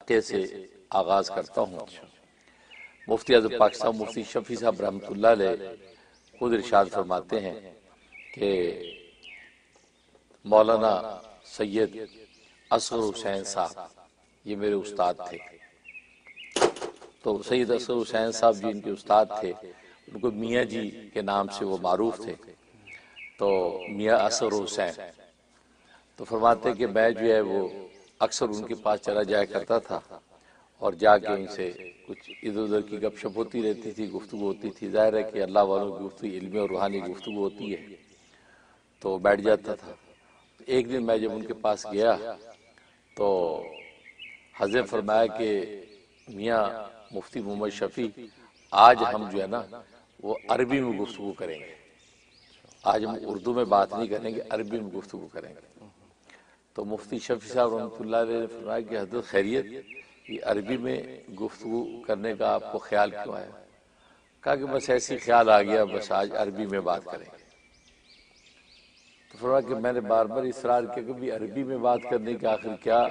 واقعے سے آغاز کرتا ہوں۔ مفتی اعظم پاکستان مفتی شفیع صاحب رحمۃ اللہ علیہ خود ارشاد فرماتے ہیں کہ مولانا سید اصغر حسین صاحب یہ میرے استاد تھے۔ تو سید اصغر حسین صاحب جی ان کے استاد تھے، ان کو میاں جی کے نام سے وہ معروف تھے، تو میاں اصغر حسین۔ تو فرماتے کہ میں جو ہے وہ اکثر ان کے پاس چلا جایا کرتا تھا اور جا کے ان سے کچھ ادھر ادھر کی گپ شپ ہوتی رہتی تھی، گفتگو ہوتی تھی۔ ظاہر ہے کہ اللہ والوں کی گفتگو علمی اور روحانی گفتگو ہوتی ہے، تو بیٹھ جاتا تھا۔ ایک دن میں جب ان کے پاس گیا تو حضرت فرمایا کہ میاں مفتی محمد شفیع آج ہم جو ہے نا وہ عربی میں گفتگو کریں گے، آج ہم اردو میں بات نہیں کریں گے، عربی میں گفتگو کریں گے۔ تو مفتی شفیع صاحب رحمۃ اللہ علیہ نے فرمایا کہ حضرت خیریت، یہ عربی میں گفتگو کرنے کا آپ کو خیال کیوں آیا؟ کہا کہ بس ایسی خیال آ گیا، بس آج عربی میں بات کریں گے۔ تو فرمایا کہ میں نے بار بار اصرار کیا کہ بھی عربی میں بات کرنے کی آخر کیا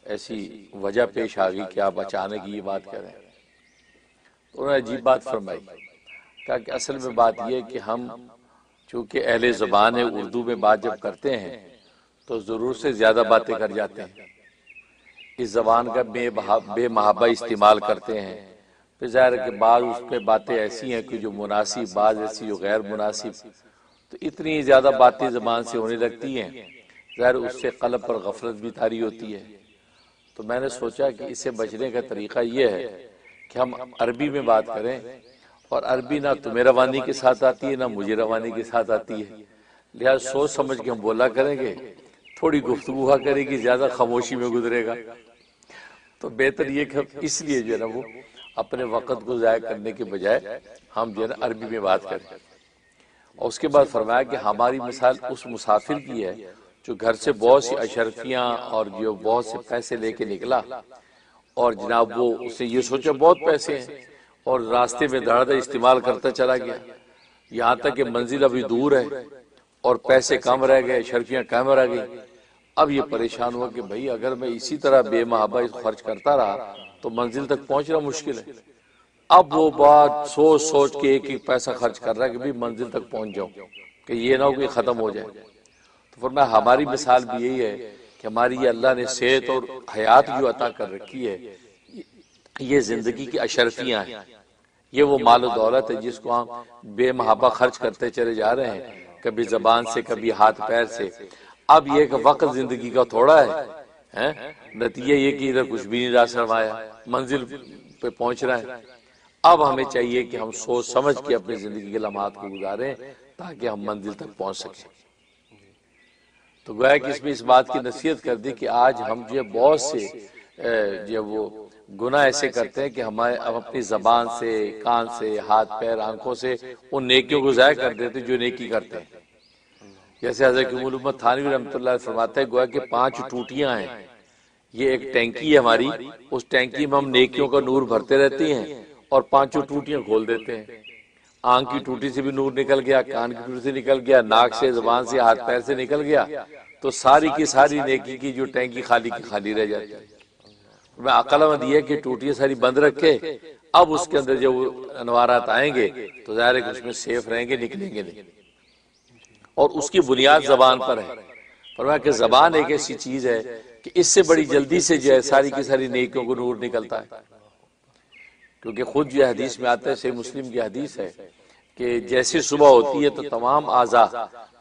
ایسی وجہ پیش آ گئی کہ آپ اچانک یہ بات کریں؟ انہوں نے عجیب بات فرمائی، کہا کہ اصل میں بات یہ ہے کہ ہم چونکہ اہل زبان ہے، اردو میں بات جب کرتے ہیں تو ضرورت سے زیادہ باتیں کر جاتے ہیں، اس زبان کا بے محابہ استعمال کرتے ہیں۔ پھر ظاہر ہے کہ بعض اس پہ باتیں ایسی ہیں کہ جو مناسب، بعض ایسی جو غیر مناسب، تو اتنی زیادہ باتیں زبان سے ہونے لگتی ہیں، ظاہر اس سے قلب پر غفلت بھی طاری ہوتی ہے۔ تو میں نے سوچا کہ اس سے بچنے کا طریقہ یہ ہے کہ ہم عربی میں بات کریں، اور عربی نہ تمہیں روانی کے ساتھ آتی ہے نہ مجھے روانی کے ساتھ آتی ہے، لہذا سوچ سمجھ کے ہم بولا کریں گے، تھوڑی گفتگو ہوا کرے گی، زیادہ خاموشی میں گزرے گا۔ تو بہتر یہ کہ اس لیے جو ہے نا وہ اپنے وقت کو ضائع کرنے کے بجائے ہم جو ہے نا عربی میں بات کریں۔ اور اس کے بعد فرمایا کہ ہماری مثال اس مسافر کی ہے جو گھر سے بہت سی اشرفیاں اور جو بہت سے پیسے لے کے نکلا، اور جناب وہ اس نے یہ سوچا بہت پیسے ہیں، اور راستے میں دھڑ دھڑ استعمال کرتا چلا گیا، یہاں تک کہ منزل ابھی دور ہے اور پیسے کم رہ گئے، اشرفیاں کم رہ گئی۔ اب یہ پریشان ہوا کہ بھئی اگر میں اسی طرح بے محابہ خرچ کرتا رہا تو منزل تک پہنچنا مشکل ہے۔ اب وہ بات سوچ سوچ کے ایک ایک پیسہ خرچ کر رہا ہے کہ بھی منزل تک پہنچ جاؤں، کہ یہ نہ ہو کہ ختم ہو جائے۔ تو فرمایا ہماری مثال بھی یہی ہے کہ ہماری یہ اللہ نے صحت اور حیات جو عطا کر رکھی ہے، یہ زندگی کی اشرفیاں ہیں، یہ وہ مال و دولت ہے جس کو ہم بے محابہ خرچ کرتے چلے جا رہے ہیں، کبھی زبان سے کبھی ہاتھ پیر سے۔ اب یہ کہ وقت زندگی کا تھوڑا ہے، نتیجہ یہ کہ ادھر کچھ بھی نہیں راس روایا، منزل پہ پہنچ رہا ہے۔ اب ہمیں چاہیے کہ ہم سوچ سمجھ کے اپنی زندگی کے لمحات کو گزاریں تاکہ ہم منزل تک پہنچ سکیں۔ تو گویا کہ اس میں اس بات کی نصیحت کر دی کہ آج ہم جو بہت سے جو وہ گناہ ایسے کرتے ہیں کہ ہم اپنی زبان سے، کان سے، ہاتھ پیر، آنکھوں سے ان نیکیوں کو ضائع کر دیتے جو نیکی کرتے ہیں۔ جیسے حضرت کمال الامت تھانوی رحمۃ اللہ علیہ فرماتے ہیں گویا کہ 5 ٹوٹیاں ہیں، یہ ایک ٹینکی ہے ہماری، اس ٹینکی میں ہم نیکیوں کا نور بھرتے رہتے ہیں اور 5 ٹوٹیاں کھول دیتے ہیں۔ آنکھ کی ٹوٹی سے بھی نور نکل گیا، کان کی ٹوٹی سے نکل گیا، ناک سے، زبان سے، ہاتھ پیر سے نکل گیا، تو ساری کی ساری نیکی کی جو ٹینکی خالی کی خالی رہ جاتی ہے۔ میں عقل مند یہ کہ ٹوٹیاں ساری بند رکھے، اب اس کے اندر جب انوارات آئیں گے تو ظاہر ہے کہ اس میں سیف رہیں گے، نکلیں گے نہیں، اور اس کی بنیاد زبان پر ہے۔ فرمایا کہ زبان ایک ایسی چیز ہے کہ اس سے بڑی جلدی سے جو ہے ساری کی ساری نیکیوں کو نور نکلتا ہے، کیونکہ خود جو حدیث میں آتا ہے، صحیح مسلم کی حدیث ہے کہ جیسی صبح ہوتی ہے تو تمام اعضاء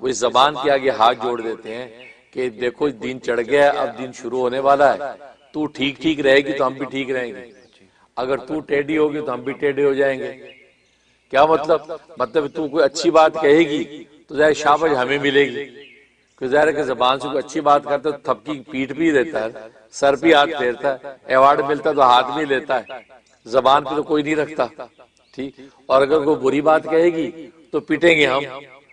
وہ اس زبان کے آگے ہاتھ جوڑ دیتے ہیں کہ دیکھو دن چڑھ گیا، اب دن شروع ہونے والا ہے، تو ٹھیک ٹھیک رہے گی تو ہم بھی ٹھیک رہیں گے، اگر تو ٹیڑھی ہوگی تو ہم بھی ٹیڑھے ہو جائیں گے۔ کیا مطلب تو کوئی اچھی بات کہے گی تو ظاہر شاباش ہمیں ملے گی، کہ ظاہر ہے کہ زبان سے کوئی اچھی بات کرتا ہے تو تھپکی پیٹ بھی دیتا ہے، سر بھی ہاتھ پھیرتا ہے، ایوارڈ ملتا ہے تو ہاتھ بھی لیتا ہے، زبان پہ تو کوئی نہیں رکھتا، ٹھیک۔ اور اگر کوئی بری بات کہے گی تو پیٹیں گے ہم،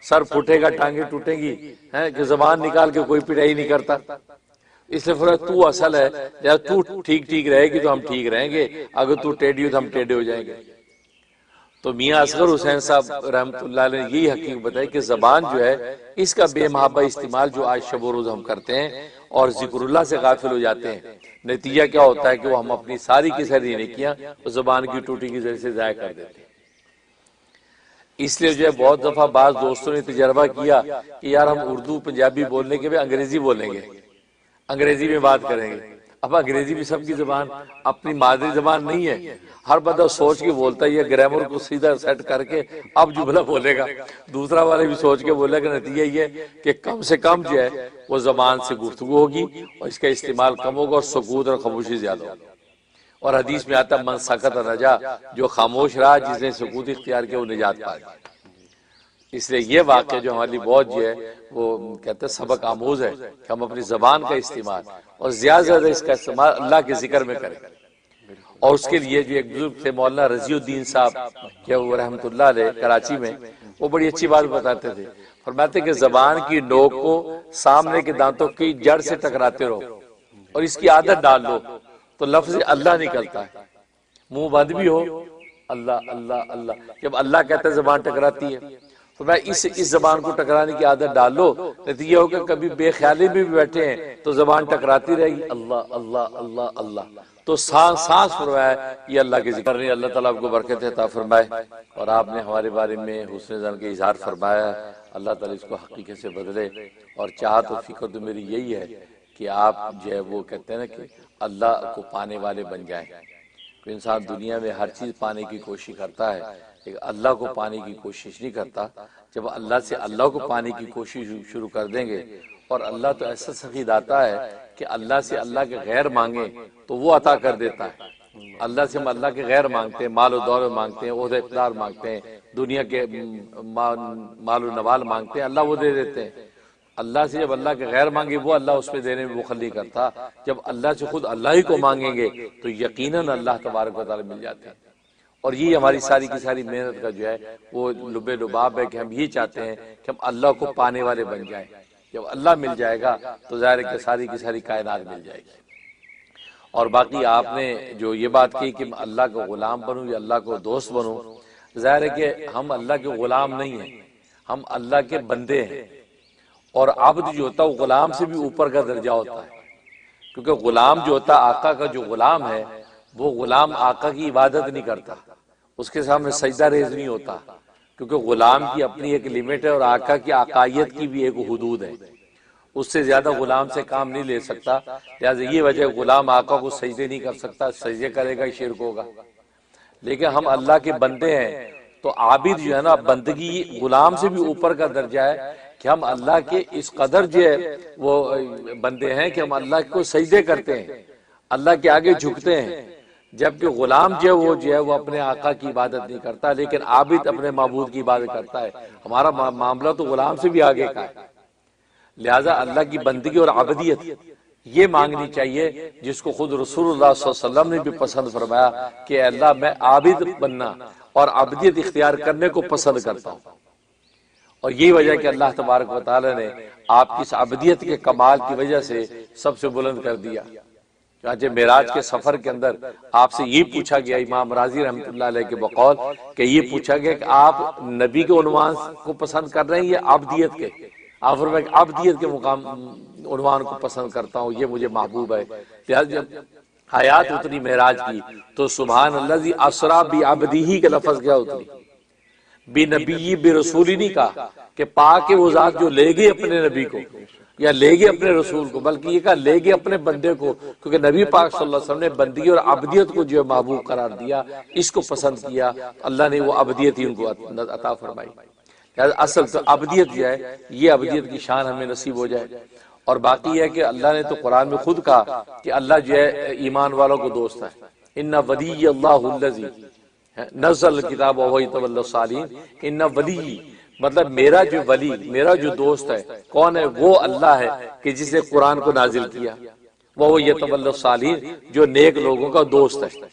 سر پھوٹے گا، ٹانگیں ٹوٹیں گی، کہ زبان نکال کے کوئی پٹائی نہیں کرتا۔ اس لیے فرمایا تو اصل ہے، یا تو ٹھیک ٹھیک رہے گی تو ہم ٹھیک رہیں گے، اگر تو ٹیڑھی ہو تو ہم ٹیڑھے ہو جائیں گے۔ تو میاں اصغر حسین صاحب رحمۃ اللہ علیہ نے یہی حقیقت بتائی کہ زبان جو ہے اس کا بے محابہ استعمال جو آج شب و روز ہم کرتے ہیں اور ذکر اللہ سے غافل ہو جاتے ہیں، نتیجہ کیا ہوتا ہے کہ وہ ہم اپنی ساری کی ساری نیکیاں اس زبان کی ٹوٹی کی ذریعے سے ضائع کر دیتے ہیں۔ اس لیے جو ہے بہت دفعہ بعض دوستوں نے تجربہ کیا کہ یار ہم اردو پنجابی بولنے کے بعد انگریزی بولیں گے، انگریزی میں بات کریں گے۔ اب انگریزی بھی سب کی زبان اپنی مادری زبان نہیں ہے، ہر بندہ سوچ کے بولتا ہے، یہ گرامر کو سیدھا سیٹ کر کے اب جملہ بولے گا، دوسرا والے بھی سوچ کے بولے گا، نتیجہ یہ کہ کم سے کم جو ہے وہ زبان سے گفتگو ہوگی اور اس کا استعمال کم ہوگا اور سکوت اور خاموشی زیادہ ہوگی۔ اور حدیث میں آتا ہے من سکت نجا، جو خاموش رہا جس نے سکوت اختیار کیا وہ نجات پا گیا۔ اس لیے یہ واقعہ جو ہماری بہت جو ہے وہ کہتے ہیں سبق آموز ہے کہ ہم اپنی زبان کا استعمال اور زیادہ زیادہ اس کا استعمال اللہ کے ذکر میں کریں۔ اور اس کے لیے جو ایک بزرگ تھے مولانا رضی الدین صاحب کیا وہ رحمۃ اللہ علیہ کراچی میں، وہ بڑی اچھی بات بتاتے تھے، فرماتے کہ زبان کی نوک کو سامنے کے دانتوں کی جڑ سے ٹکراتے رہو اور اس کی عادت ڈال لو تو لفظ اللہ نکلتا ہے، منہ بند بھی ہو اللہ اللہ اللہ، جب اللہ کہتا ہے زبان ٹکراتی ہے، تو میں اس زبان کو ٹکرانے کی عادت ڈال لو، نتیجہ ہو کہ کبھی بے خیالی میں بھی بیٹھے ہیں تو زبان ٹکراتی رہے گی، اللہ اللہ اللہ اللہ، تو سانس فرمایا یہ اللہ کے ذکر نہیں۔ اللہ تعالیٰ آپ کو برکت عطا فرمائے، اور آپ نے ہمارے بارے میں حسن ظن کا اظہار فرمایا، اللہ تعالیٰ اس کو حقیقت سے بدلے، اور چاہت و فکر تو میری یہی ہے کہ آپ جو ہے وہ کہتے ہیں نا کہ اللہ کو پانے والے بن جائیں۔ کہ انسان دنیا میں ہر چیز پانے کی کوشش کرتا ہے لیکن اللہ کو پانے کی کوشش نہیں کرتا۔ جب اللہ سے اللہ کو پانے کی کوشش شروع کر دیں گے، اور اللہ تو ایسا سخی داتا ہے کہ اللہ سے اللہ کے غیر مانگیں تو وہ عطا کر دیتا ہے۔ اللہ سے ہم اللہ کے غیر مانگتے ہیں، مال و دولت مانگتے ہیں، عہدہ اقتدار مانگتے ہیں، دنیا کے مال و نوال مانگتے ہیں، اللہ وہ دے دیتے ہیں۔ اللہ سے جب اللہ کے غیر مانگے وہ اللہ اس میں دینے میں بخل نہیں کرتا۔ جب اللہ سے خود اللہ ہی کو مانگیں گے تو یقیناً اللہ تبارک و تعالی مل جاتے ہیں۔ اور یہ ہماری ساری کی ساری محنت کا جو ہے وہ لب لباب ہے کہ ہم یہ چاہتے ہیں کہ ہم اللہ کو پانے والے بن جائیں۔ جب اللہ مل جائے گا تو ظاہر ہے کہ ساری کی ساری کائنات مل جائے گی۔ اور باقی آپ نے جو یہ بات کی کہ اللہ کا غلام بنوں یا اللہ کو دوست بنوں، ظاہر ہے کہ ہم اللہ کے غلام نہیں ہیں، ہم اللہ کے بندے ہیں۔ اور عبد جو ہوتا ہے وہ غلام سے بھی اوپر کا درجہ ہوتا ہے، کیونکہ غلام جو ہوتا ہے آقا کا جو غلام ہے وہ غلام آقا کی عبادت نہیں کرتا، اس کے سامنے سجدہ ریز نہیں ہوتا، کیونکہ غلام کی اپنی ایک لیمٹ ہے اور آقا کی آقائیت کی بھی ایک حدود ہے، اس سے زیادہ غلام سے کام نہیں لے سکتا۔ لہٰذا یہ وجہ غلام آقا کو سجدے نہیں کر سکتا، سجدے کرے گا شرک ہوگا۔ لیکن ہم اللہ کے بندے ہیں تو عابد جو ہے نا بندگی غلام سے بھی اوپر کا درجہ ہے کہ ہم اللہ کے اس قدر جو ہے وہ بندے ہیں کہ ہم اللہ کو سجدے کرتے ہیں، اللہ کے آگے جھکتے ہیں، جبکہ غلام جو ہے وہ اپنے آقا کی عبادت نہیں کرتا لیکن عابد اپنے معبود کی عبادت کرتا ہے۔ ہمارا معاملہ تو غلام سے بھی آگے کا ہے۔ لہٰذا اللہ کی بندگی اور عبدیت یہ مانگنی چاہیے جس کو خود رسول اللہ صلی اللہ علیہ وسلم نے بھی پسند فرمایا کہ اے اللہ میں عابد بننا اور عبدیت اختیار کرنے کو پسند کرتا ہوں۔ اور یہی وجہ کہ اللہ تبارک و تعالی نے آپ کی اس عبدیت کے کمال کی وجہ سے سب سے بلند کر دیا۔ چنانچہ معراج کے سفر کے اندر آپ سے یہ پوچھا گیا، امام راضی رحمۃ اللہ علیہ کے بقول کہ یہ پوچھا گیا کہ آپ نبی کے عنوان کو پسند کر رہے ہیں یا عبدیت کے؟ آپ فرمائے کہ عبدیت کے مقام عنوان کو پسند کرتا ہوں، یہ مجھے محبوب ہے۔ لہٰذا جب آیات اتری معراج کی تو سبحان الذی اسریٰ بعبدہ کا لفظ کیا اتری، بنبی برسولی نہیں کہا کہ پاک وہ ذات جو لے گئے اپنے نبی کو یا لے گئے اپنے رسول کو، بلکہ یہ کہا لے گئے اپنے بندے کو، کیونکہ نبی پاک صلی اللہ علیہ وسلم نے بندگی اور عبدیت کو جو محبوب قرار دیا، اس کو پسند کیا، اللہ نے وہ عبدیت ہی ان کو عطا فرمائی۔ اصل تو عبدیت جو ہے یہ عبدیت کی شان ہمیں نصیب ہو جائے۔ اور باقی ہے کہ اللہ نے تو قرآن میں خود کہا کہ اللہ جو ہے ایمان والوں کو دوست ہے، ان ولی اللہ الذی نزل الکتاب وهو یتولی الصالحین، ان ولی مطلب میرا جو ولی، میرا جو دوست ہے کون ہے؟ وہ اللہ ہے کہ جس نے قرآن کو نازل کیا، وہ یتولی الصالحین جو نیک لوگوں کا دوست ہے۔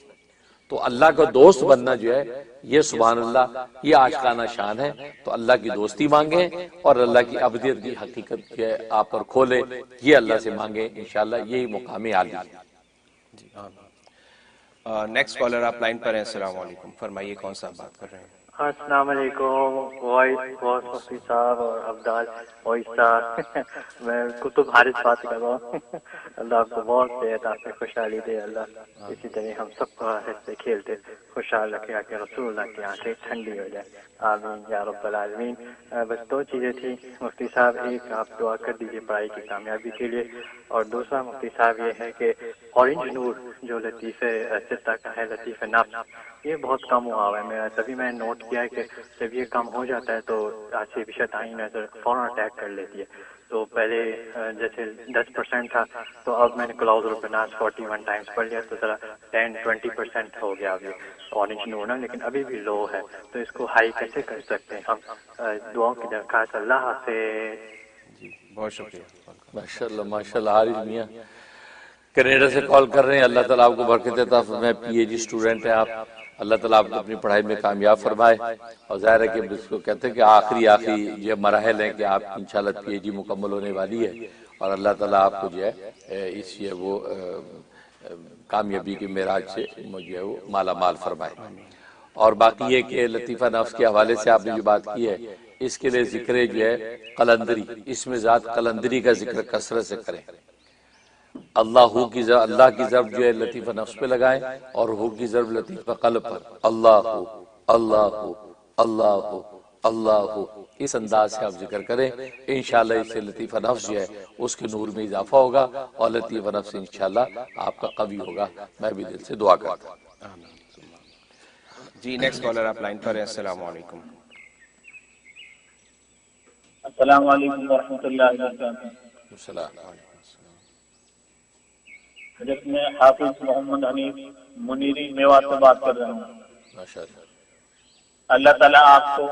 تو اللہ کا دوست بننا جو ہے یہ سبحان اللہ یہ عاشقانہ شان ہے۔ تو اللہ کی دوستی مانگیں اور اللہ کی عبدیت کی حقیقت جو ہے آپ پر کھولے، یہ اللہ سے مانگیں، انشاءاللہ یہی مقام عالی ہے۔ نیکسٹ کالر آپ لائن پر ہیں، السلام علیکم، فرمائیے کون صاحب بات کر رہے ہیں؟ السلام علیکم وائس مفتی صاحب اور عبدال وائس صاحب میں کتب حارث بات کر رہا ہوں. اللہ آپ کو بہت صحت آپ کی خوشحالی دے. اللہ اسی طرح ہم سب کو ہنستے کھیلتے خوشحال رکھے کہ رسول اللہ کی آنکھیں ٹھنڈی ہو جائے. آمین یا رب العالمین. بس دو چیزیں تھیں مفتی صاحب. ایک آپ دعا کر دیجیے پڑھائی کی کامیابی کے لیے، اور دوسرا مفتی صاحب یہ ہے کہ اورنج نور جو لطیفہ ستہ کا ہے، لطیفہ نفس، یہ بہت کم ہوا ہے. میں تبھی میں نوٹ کیا ہے کہ جب یہ کم ہو جاتا ہے تو آج بھی شیطانی نظر فوراً اٹیک کر لیتی ہے. تو پہلے جیسے 10% تھا تو اب میں نے کلاؤز البناس 41 ٹائمز پڑھ لیا تو ذرا 10-20% ہو گیا ابھی اورنج نور نا، لیکن ابھی بھی لو ہے. تو اس کو ہائی کیسے کر سکتے ہیں ہم؟ دعاؤں کی درخواست. اللہ حافظ. جی بہت شکریہ. ماشاء اللہ ماشاء اللہ. حارث میاں کینیڈا سے کال کر رہے ہیں. اللہ تعالیٰ آپ کو برکت عطا فرمائے. پی ایچ ڈی اسٹوڈنٹ ہیں آپ. اللہ تعالیٰ آپ کو اپنی پڑھائی میں کامیاب فرمائے. اور ظاہر ہے کہ اس کو کہتے ہیں کہ آخری یہ مراحل ہیں کہ آپ کی انشاءاللہ پی ایچ ڈی مکمل ہونے والی ہے، اور اللہ تعالیٰ آپ کو جو ہے اس وہ کامیابی کے معراج سے مجھے وہ مالا مال فرمائے. اور باقی یہ کہ لطیفہ نفس کے حوالے سے آپ نے جو بات کی ہے، اس کے لیے ذکر جو ہے قلندری، اس میں ذات قلندری کا ذکر کثرت سے کریں. اللہ کی ضرب جو ہے لطیفہ نفس پہ لگائیں، اور ہو کی ضرب لطیفہ قلب پر. اللہ اللہ اللہ اللہ اس انداز سے آپ ذکر کریں. انشاءاللہ اس سے لطیفہ نفس جو ہے اس کے نور میں اضافہ ہوگا، اور لطیفہ نفس انشاءاللہ آپ کا قوی ہوگا. میں بھی دل سے دعا کرتا ہوں. جی نیکسٹ کالر آپ لائن پر ہیں. السلام علیکم. السلام علیکم ورحمۃ اللہ وبرکاتہ. السلام. حضرت میں حافظ محمد حنیف منیری میوات سے بات کر رہا ہوں. ماشاء اللہ. اللہ تعالیٰ آپ کو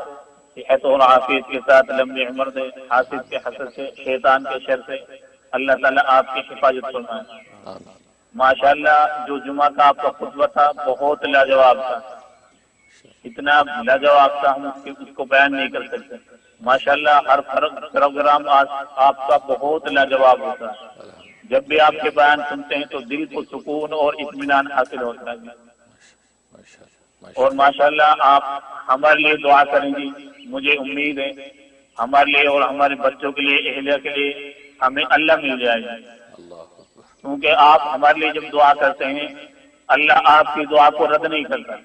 صحت اور عافیت کے ساتھ لمبی عمر دے. حاسد کے حسد سے، شیطان کے شر سے اللہ تعالیٰ آپ کی حفاظت فرمائے. آمین. ماشاءاللہ جو جمعہ کا آپ کا خطبہ تھا بہت لاجواب تھا. اتنا لاجواب تھا ہم اس کو بیان نہیں کر سکتے. ماشاءاللہ ہر پروگرام آپ کا بہت لاجواب ہوتا ہے. جب بھی آپ کے بیان سنتے ہیں تو دل کو سکون اور اطمینان حاصل ہوتا ہے. اور ماشاءاللہ آپ ہمارے لیے دعا کریں گی. مجھے امید ہے ہمارے لیے اور ہمارے بچوں کے لیے، اہلیہ کے لیے ہمیں اللہ مل جائے گا. کیونکہ آپ ہمارے لیے جب دعا کرتے ہیں اللہ آپ کی دعا کو رد نہیں کرتا.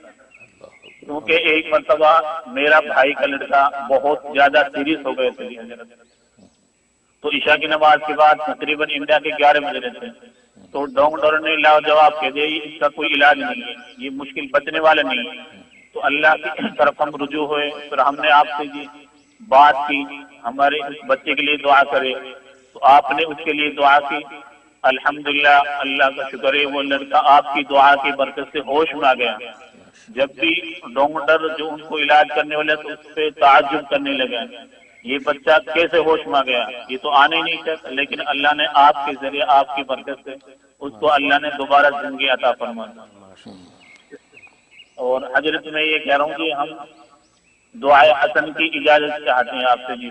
کیونکہ ایک مرتبہ میرا بھائی کا لڑکا بہت زیادہ سیریس ہو گئے تھے، تو عشاء کی نماز کے بعد تقریباً انڈیا کے 11 بجے رہتے ہیں. تو ڈاکٹر نے لاجواب کہہ دیا اس کا کوئی علاج نہیں ہے، یہ مشکل بچنے والا نہیں ہے. تو اللہ کی طرف ہم رجوع ہوئے. پھر ہم نے آپ سے بات کی ہمارے اس بچے کے لیے دعا کرے، تو آپ نے اس کے لیے دعا کی. الحمدللہ اللہ کا شکر ہے وہ لڑکا آپ کی دعا کی برکت سے ہوش میں آ گیا. جب بھی ڈاکٹر جو ان کو علاج کرنے والے تو اس پہ تعجب کرنے لگا، یہ بچہ کیسے ہوش میں گیا، یہ تو آنے ہی نہیں چاہتا. لیکن اللہ نے آپ کے ذریعے آپ کی برکت سے اس کو اللہ نے دوبارہ زندگی عطا فرمایا. اور حضرت میں یہ کہہ رہا ہوں کہ ہم دعائے حسن کی اجازت چاہتے ہیں آپ سے جی.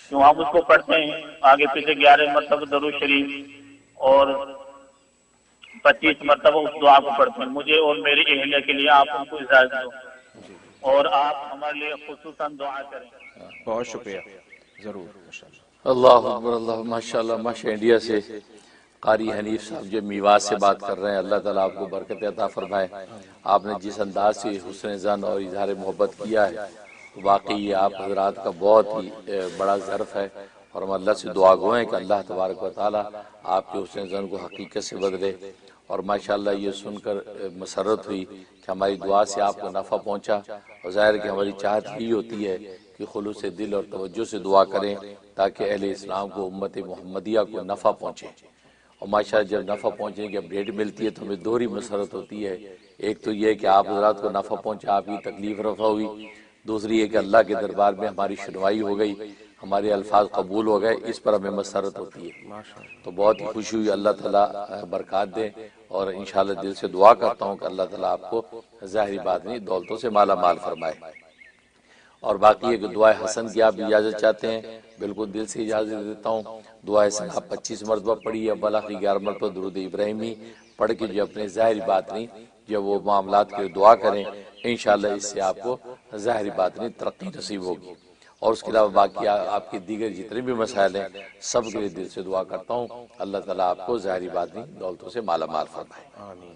کیوں ہم اس کو پڑھتے ہیں آگے پیچھے 11 مرتبہ درود شریف اور 25 مرتبہ اس دعا کو پڑھتے ہیں. مجھے اور میری اہلیہ کے لیے آپ ان کو اجازت دو اور آپ ہمارے لیے خصوصاً دعا کریں. بہت شکریہ. ضرور. اللہ اکبر. اللہ ماشاء اللہ. ماشاء انڈیا سے قاری حنیف صاحب جو میوات سے بات کر رہے ہیں، اللہ تعالیٰ آپ کو برکت عطا فرمائے. آپ نے جس انداز سے حسن زن اور اظہار محبت کیا ہے، واقعی یہ آپ حضرات کا بہت ہی بڑا ظرف ہے. اور ہم اللہ سے دعا گو ہیں کہ اللہ تبارک و تعالیٰ آپ کے حسن زن کو حقیقت سے بدلے. اور ماشاءاللہ یہ سن کر مسرت ہوئی کہ ہماری دعا سے آپ کو نفع پہنچا. اور ظاہر کہ ہماری چاہت یہی ہوتی ہے کہ خلوص دل اور توجہ سے دعا کریں تاکہ اہل اسلام کو، امت محمدیہ کو نفع پہنچے. اور ماشاءاللہ جب نفع پہنچنے کی اپڈیٹ ملتی ہے تو ہمیں دوہری مسرت ہوتی ہے. ایک تو یہ کہ آپ حضرات کو نفع پہنچا، آپ کی تکلیف رفع ہوئی. دوسری یہ کہ اللہ کے دربار میں ہماری شنوائی ہو گئی، ہمارے الفاظ قبول ہو گئے، اس پر ہمیں مسرت ہوتی ہے. تو بہت ہی خوشی ہوئی. اللہ تعالیٰ برکات دے. اور انشاءاللہ دل سے دعا کرتا ہوں کہ اللہ تعالیٰ آپ کو ظاہری باطنی دولتوں سے مالا مال فرمائے. اور باقی ہے کہ دعائے حسن کی آپ اجازت چاہتے ہیں، بالکل دل سے اجازت دیتا ہوں. دعائے حسن آپ 25 مرتبہ پڑھی ہے، بلاخی 11 مرتبہ درود ابراہیمی پڑھ کے جو اپنے ظاہری باطنی جب وہ معاملات کے لیے دعا کریں، انشاءاللہ اس سے آپ کو ظاہری باطنی ترقی نصیب ہوگی. اور اس کے علاوہ باقی آپ کے دیگر جتنے بھی مسائل ہیں سب کے لیے دل سے دعا کرتا ہوں اللہ تعالیٰ آپ کو ظاہری باطنی دولتوں سے مالا مال فرمائے. آمین.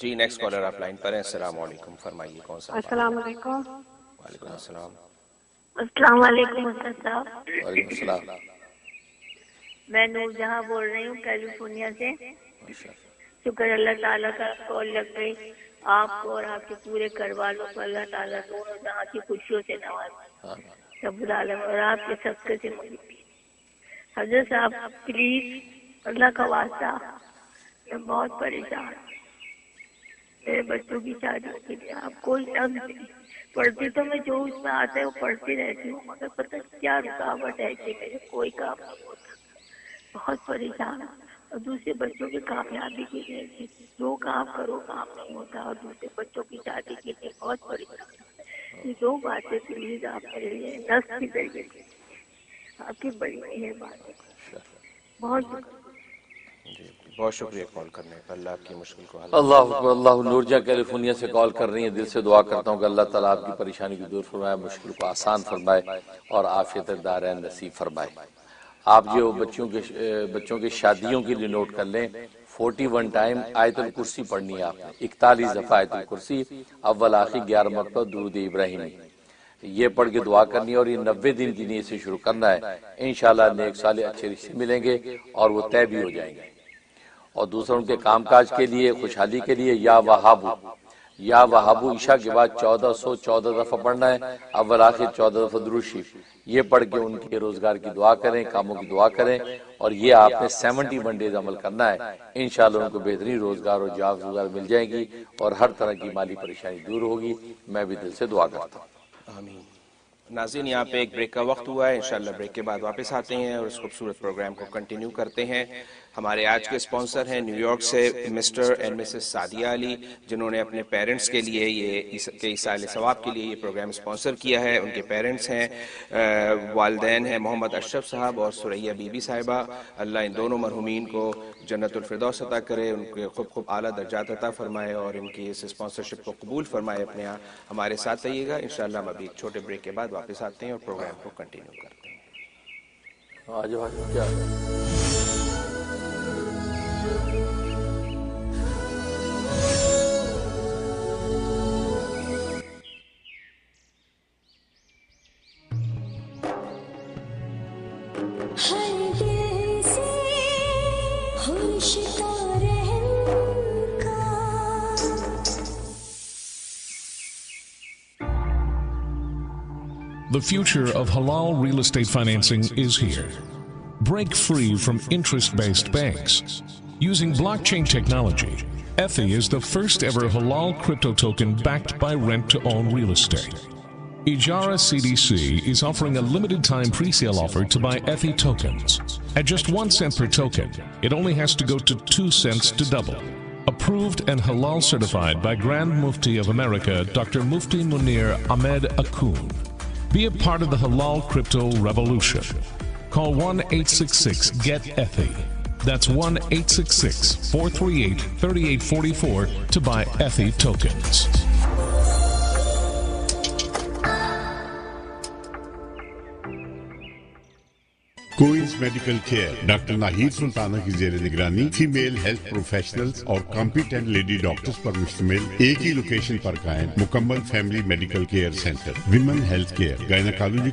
جی نیکسٹ کالر آپ لائن پر ہیں. السلام علیکم. فرمائیے کون سا؟ السلام علیکم. وعلیکم السلام. السلام علیکم استاد صاحب. وعلیکم السلام. میں نور جہاں بول رہی ہوں کیلیفورنیا سے. شکر اللہ تعالیٰ کا کال لگ گئی. آپ کو اور آپ کے پورے گھر والوں کو اللہ تعالیٰ دونوں جہاں کی خوشیوں سے نوازے رب العالمین، اور آپ کے صدقے سے مجھے بھی. حضرت صاحب پلیز اللہ کا واسطہ، میں بہت پریشان ہوں. میرے بچوں کی شادی کے لیے آپ کوئی نظم نہیں. پڑھتی تو میں جو اس میں آتا ہے وہ پڑھتی رہتی ہوں، مگر پتہ کیا رکاوٹ ہے کہ میرے کوئی کام نہیں ہوتا. بہت پریشان ہوں. اور دوسرے بچوں کی کامیابی کے لیے جو کام کرو کام نہیں ہوتا، اور دوسرے بچوں کی شادی کے لیے بہت پریشان ہوں. یہ دو باتیں پلیز آپ میرے لیے نصب کی ذریعے آپ کی بڑی مہربانی. بہت جی بہت شکریہ کال کرنے پر. اللہ آپ کی مشکل کو حل. اللہ اکبر. اللہ. نورجہ کیلیفورنیا سے کال کر رہی ہیں. دل سے دعا کرتا ہوں کہ اللہ تعالیٰ آپ کی پریشانی کو دور فرمائے، مشکل کو آسان فرمائے اور عافیت دارین نصیب فرمائے. آپ جو بچوں کے شادیوں کے لیے نوٹ کر لیں، 41 ٹائم آیت الکرسی پڑھنی ہے آپ نے. 41 دفعہ آیت الکرسی، اول آخر 11 مرتبہ درود ابراہیمی. یہ پڑھ کے دعا کرنی ہے اور یہ 90 دن کی نیت سے شروع کرنا ہے. انشاءاللہ نیک سال اچھے رشتے ملیں گے اور وہ طے بھی ہو جائیں گے. اور دوسرا ان کے کام کاج کے لیے، خوشحالی کے لیے یا وہابو عشاء کے بعد 1414 دفعہ پڑھنا ہے، اول آخر 14 دفعہ درود شریف. یہ پڑھ کے ان کے روزگار کی دعا کریں، کاموں کی دعا کریں. اور یہ آپ نے 71 ڈیز عمل کرنا ہے. انشاءاللہ ان کو بہترین روزگار اور جاب روزگار مل جائے گی اور ہر طرح کی مالی پریشانی دور ہوگی. میں بھی دل سے دعا کرتا ہوں. آمین. ناظرین یہاں پہ ایک بریک کا وقت ہوا ہے. انشاءاللہ بریک کے بعد واپس آتے ہیں اور اس خوبصورت پروگرام کو کنٹینیو کرتے ہیں. ہمارے آج کے اسپانسر ہیں نیو یارک سے مسٹر اینڈ مسز سعدیہ علی، جنہوں نے اپنے پیرنٹس کے لیے یہ سال ثواب کے لیے یہ پروگرام اسپانسر کیا ہے. ان کے پیرنٹس ہیں والدین ہیں محمد اشرف صاحب اور سریہ بی بی صاحبہ. اللہ ان دونوں مرحومین کو جنت الفردوس عطا کرے، ان کے خوب اعلیٰ درجات عطا فرمائے اور ان کی اس اسپانسرشپ کو قبول فرمائے. اپنے یہاں ہمارے ساتھ رہیے گا. انشاءاللہ ہم ابھی ایک چھوٹے بریک کے بعد واپس آتے ہیں اور پروگرام کو کنٹینیو کرتے ہیں. آج کیا The future of halal real estate financing is here. Break free from interest-based banks. Using blockchain technology, Ethi is the first ever halal crypto token backed by rent-to-own real estate. Ijara CDC is offering a limited time pre-sale offer to buy Ethi tokens. At just 1 cent per token, it only has to go to 2 cents to double. Approved and halal certified by Grand Mufti of America, Dr. Mufti Munir Ahmed Akun. Be a part of the halal crypto revolution. Call 1-866-GET-ETHI. That's 1-866-438-3844 to buy Ethi tokens. Queens medical care doctor Nahid Sultana کی زیر نگرانی female health professionals اور competent lady doctors پر مشتمل ایک ہی location پر قائم مکمل family medical care centre. Women health care, گائنیکالوجی